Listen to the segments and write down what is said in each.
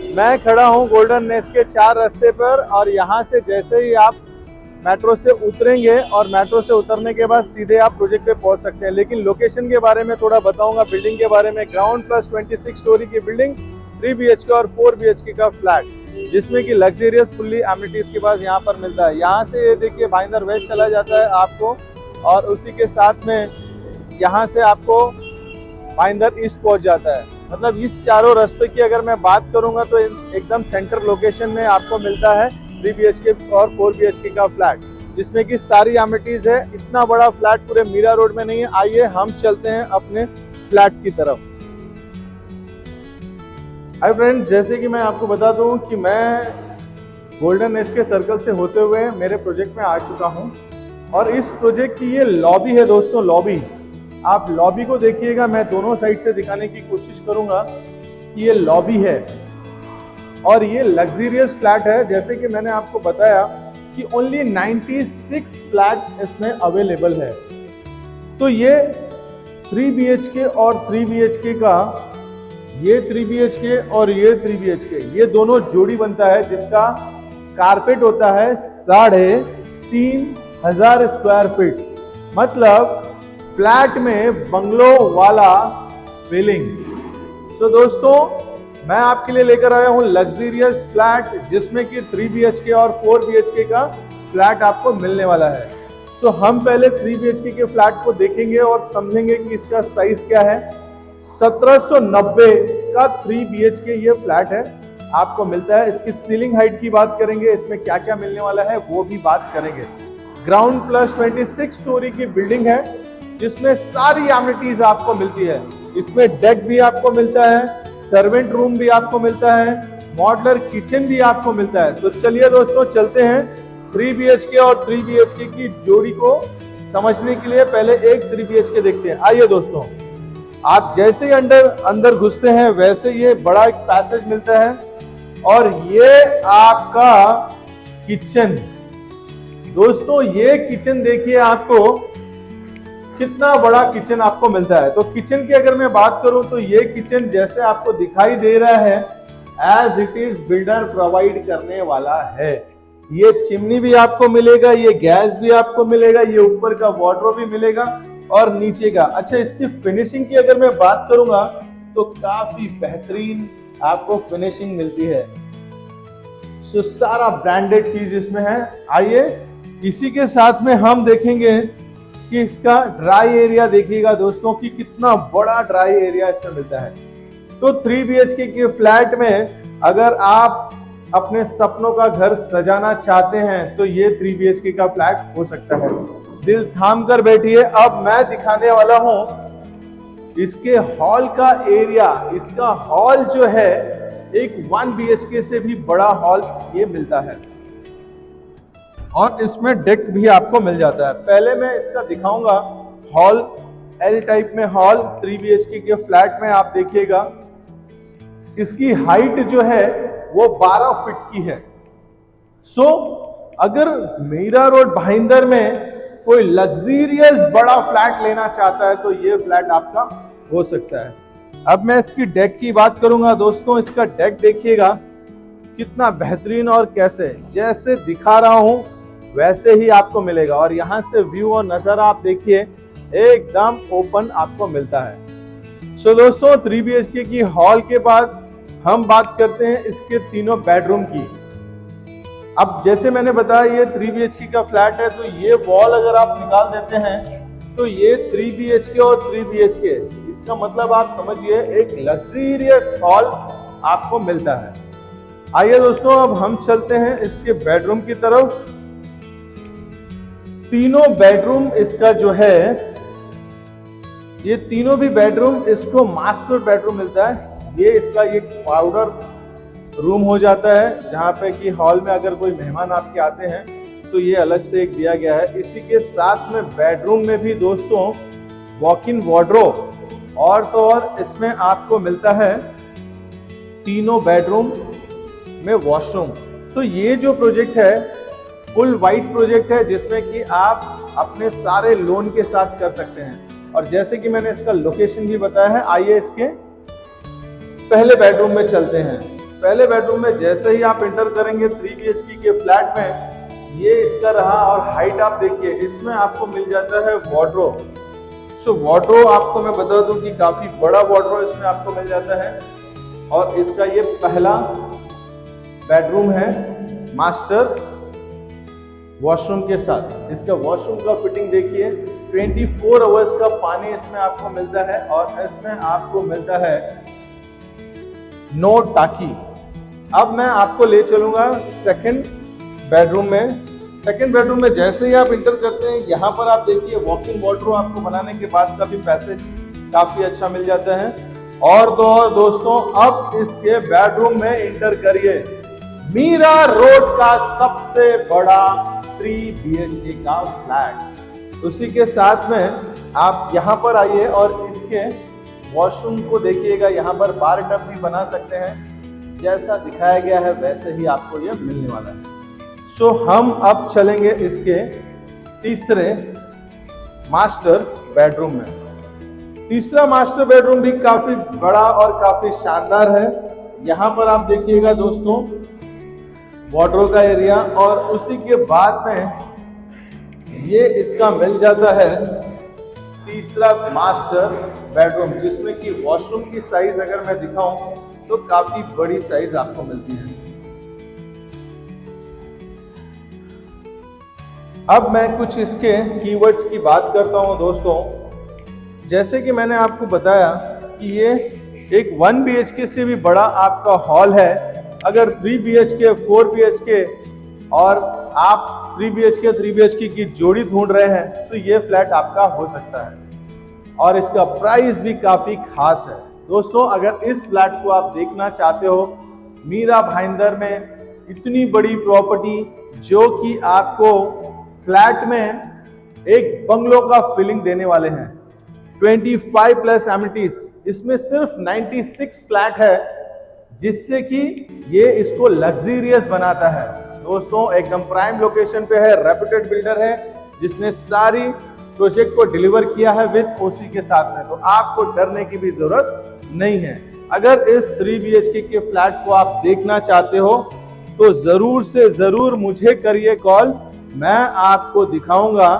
मैं खड़ा हूँ गोल्डन नेस्ट के 4 रास्ते पर और यहाँ से जैसे ही आप मेट्रो से उतरेंगे और मेट्रो से उतरने के बाद सीधे आप प्रोजेक्ट पे पहुँच सकते हैं। लेकिन लोकेशन के बारे में थोड़ा बताऊंगा, बिल्डिंग के बारे में। ग्राउंड प्लस 26 स्टोरी की बिल्डिंग, 3 BHK और 4 BHK का फ्लैट, जिसमें कि लग्जरियस फुल्ली एमिनिटीज के पास यहाँ पर मिलता है। यहाँ से ये देखिए भाईंदर वेस्ट चला जाता है आपको, और उसी के साथ में यहाँ से आपको भाईंदर ईस्ट पहुँच जाता है। मतलब इस चारों रास्ते की अगर मैं बात करूंगा तो एकदम सेंटर लोकेशन में आपको मिलता है 3 BHK और 4 BHK का फ्लैट, जिसमें कि सारी एमिनिटीज है। इतना बड़ा फ्लैट पूरे मीरा रोड में नहीं है। आइए हम चलते हैं अपने फ्लैट की तरफ। हाय फ्रेंड्स, जैसे कि मैं आपको बता दूं कि मैं गोल्डन नेस्ट के सर्कल से होते हुए मेरे प्रोजेक्ट में आ चुका हूं, और इस प्रोजेक्ट की ये लॉबी है दोस्तों। लॉबी, आप लॉबी को देखिएगा। मैं दोनों साइड से दिखाने की कोशिश करूंगा कि ये लॉबी है और ये लग्जरियस फ्लैट है। जैसे कि मैंने आपको बताया कि ओनली 96 फ्लैट इसमें अवेलेबल है। तो ये 3 BHK और 3 BHK का, ये 3 BHK और ये 3 BHK, ये दोनों जोड़ी बनता है, जिसका कारपेट होता है 3500 स्क्वायर फीट। मतलब फ्लैट में बंगलो वाला फीलिंग। सो दोस्तों, मैं आपके लिए लेकर आया हूं लग्जरियस फ्लैट, जिसमें कि 3 BHK और 4 BHK का फ्लैट आपको मिलने वाला है। सो हम पहले 3 BHK के फ्लैट को देखेंगे और समझेंगे कि इसका साइज क्या है। 1790 का 3 BHK ये फ्लैट है, आपको मिलता है। इसकी सीलिंग हाइट की बात करेंगे, इसमें क्या क्या मिलने वाला है वो भी बात करेंगे। ग्राउंड प्लस 26 स्टोरी की बिल्डिंग है, जिसमें सारी एमिनिटीज आपको मिलती है। इसमें डेक भी आपको मिलता है, सर्वेंट रूम भी आपको मिलता है, मॉड्यूलर किचन भी आपको मिलता है। तो चलिए दोस्तों, चलते हैं 3 BHK और 3 BHK की जोड़ी को समझने के लिए। पहले एक 3 BHK देखते हैं। आइए दोस्तों, आप जैसे ही अंदर घुसते हैं वैसे ये बड़ा एक पैसेज मिलता है, और ये आपका किचन। दोस्तों ये किचन देखिए, आपको कितना बड़ा किचन आपको मिलता है। तो किचन की अगर मैं बात करूं तो ये किचन जैसे आपको दिखाई दे रहा है, as it is builder provide करने वाला है। ये चिमनी भी आपको मिलेगा, ये गैस भी आपको मिलेगा, ये ऊपर का वार्डरोब भी मिलेगा और नीचे का। अच्छा, इसकी फिनिशिंग की अगर मैं बात करूंगा तो काफी बेहतरीन आपको फिनिशिंग मिलती है। सो सारा ब्रांडेड चीज इसमें है। आइए, इसी के साथ में हम देखेंगे कि इसका ड्राई एरिया देखिएगा दोस्तों, कि कितना बड़ा ड्राई एरिया इसमें मिलता है। तो 3 BHK के फ्लैट में अगर आप अपने सपनों का घर सजाना चाहते हैं तो ये 3 BHK का फ्लैट हो सकता है। दिल थाम कर बैठिए, अब मैं दिखाने वाला हूं इसके हॉल का एरिया। इसका हॉल जो है एक 1 BHK से भी बड़ा हॉल ये मिलता है, और इसमें डेक भी आपको मिल जाता है। पहले मैं इसका दिखाऊंगा हॉल, एल टाइप में हॉल 3 BHK के फ्लैट में। आप देखिएगा इसकी हाइट जो है वो 12 फीट की है। सो अगर मीरा रोड भाईंदर में कोई लग्जरियस बड़ा फ्लैट लेना चाहता है तो ये फ्लैट आपका हो सकता है। अब मैं इसकी डेक की बात करूंगा दोस्तों। इसका डेक देखिएगा कितना बेहतरीन, और कैसे जैसे दिखा रहा हूं वैसे ही आपको मिलेगा। और यहाँ से व्यू और नजारा आप देखिए, एकदम ओपन आपको मिलता है। सो दोस्तों, 3 BHK की हॉल के बाद हम बात करते हैं इसके तीनों बेडरूम की। अब जैसे मैंने बताया ये 3 BHK का फ्लैट है, तो ये वॉल अगर आप निकाल देते हैं तो ये 3 BHK और 3 BHK, इसका मतलब आप समझिए एक लग्जरियस हॉल आपको मिलता है। आइए दोस्तों, अब हम चलते हैं इसके बेडरूम की तरफ। तीनों बेडरूम इसका जो है, ये तीनों भी बेडरूम इसको मास्टर बेडरूम मिलता है। ये इसका एक पाउडर रूम हो जाता है, जहां पे कि हॉल में अगर कोई मेहमान आपके आते हैं तो ये अलग से एक दिया गया है। इसी के साथ में बेडरूम में भी दोस्तों वॉक इन वार्डरोब, और तो और इसमें आपको मिलता है तीनों बेडरूम में वॉशरूम। तो ये जो प्रोजेक्ट है फुल वाइट प्रोजेक्ट है, जिसमें कि आप अपने सारे लोन के साथ कर सकते हैं। और जैसे कि मैंने इसका लोकेशन भी बताया है, आइए इसके पहले बेडरूम में चलते हैं। पहले बेडरूम में जैसे ही आप एंटर करेंगे 3 BHK के फ्लैट में, ये इसका रहा। और हाइट आप देखिए, इसमें आपको मिल जाता है वार्डरोब। सो वार्डरोब आपको मैं बता दूं कि काफी बड़ा वार्डरोब इसमें आपको मिल जाता है। और इसका ये पहला बेडरूम है मास्टर वॉशरूम के साथ। इसका वॉशरूम का फिटिंग देखिए, 24 आवर्स का पानी इसमें आपको मिलता है। और इसमें आपको मिलता है नो टाकी। अब मैं आपको ले चलूंगा सेकंड बेडरूम में। सेकंड बेडरूम में जैसे ही आप इंटर करते हैं, यहाँ पर आप देखिए वॉक इन वार्डरोब आपको बनाने के बाद का भी पैसेज काफी अच्छा मिल जाता है। और तो और दोस्तों, अब इसके बेडरूम में इंटर करिए मीरा रोड का सबसे बड़ा 3 BHK का फ्लैट। उसी के साथ में आप यहाँ पर आइए और इसके वॉशरूम को देखिएगा। यहाँ पर बार टब भी बना सकते हैं, जैसा दिखाया गया है वैसे ही आपको यह मिलने वाला है। सो हम अब चलेंगे इसके तीसरे मास्टर बेडरूम में। तीसरा मास्टर बेडरूम भी काफी बड़ा और काफी शानदार है। यहाँ पर आप देखिएगा दोस्तों वार्डरोब का एरिया, और उसी के बाद में ये इसका मिल जाता है तीसरा मास्टर बेडरूम, जिसमें कि वॉशरूम की साइज अगर मैं दिखाऊं तो काफी बड़ी साइज आपको मिलती है। अब मैं कुछ इसके कीवर्ड्स की बात करता हूं दोस्तों। जैसे कि मैंने आपको बताया कि ये एक 1 BHK से भी बड़ा आपका हॉल है। अगर 3 BHK 4 BHK और आप 3 BHK की जोड़ी ढूंढ रहे हैं तो ये फ्लैट आपका हो सकता है। और इसका प्राइस भी काफी खास है दोस्तों। अगर इस फ्लैट को आप देखना चाहते हो, मीरा भाईंदर में इतनी बड़ी प्रॉपर्टी जो कि आपको फ्लैट में एक बंगलो का फीलिंग देने वाले हैं, 25+ एमिनिटीज, इसमें सिर्फ 96 फ्लैट है, जिससे कि ये इसको लग्जरियस बनाता है दोस्तों। एकदम प्राइम लोकेशन पे है, रेप्यूटेड बिल्डर है जिसने सारी प्रोजेक्ट को डिलीवर किया है विद ओसी के साथ में, तो आपको डरने की भी जरूरत नहीं है। अगर इस 3 BHK के फ्लैट को आप देखना चाहते हो तो जरूर से जरूर मुझे करिए कॉल। मैं आपको दिखाऊंगा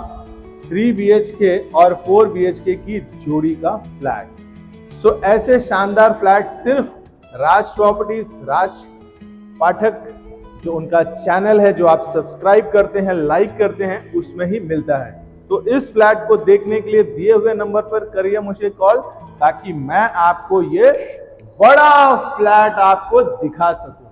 3 BHK और 4 BHK की जोड़ी का फ्लैट। सो ऐसे शानदार फ्लैट सिर्फ राज प्रॉपर्टीज, राज पाठक जो उनका चैनल है, जो आप सब्सक्राइब करते हैं, लाइक करते हैं, उसमें ही मिलता है। तो इस फ्लैट को देखने के लिए दिए हुए नंबर पर करिए मुझे कॉल, ताकि मैं आपको ये बड़ा फ्लैट आपको दिखा सकूं।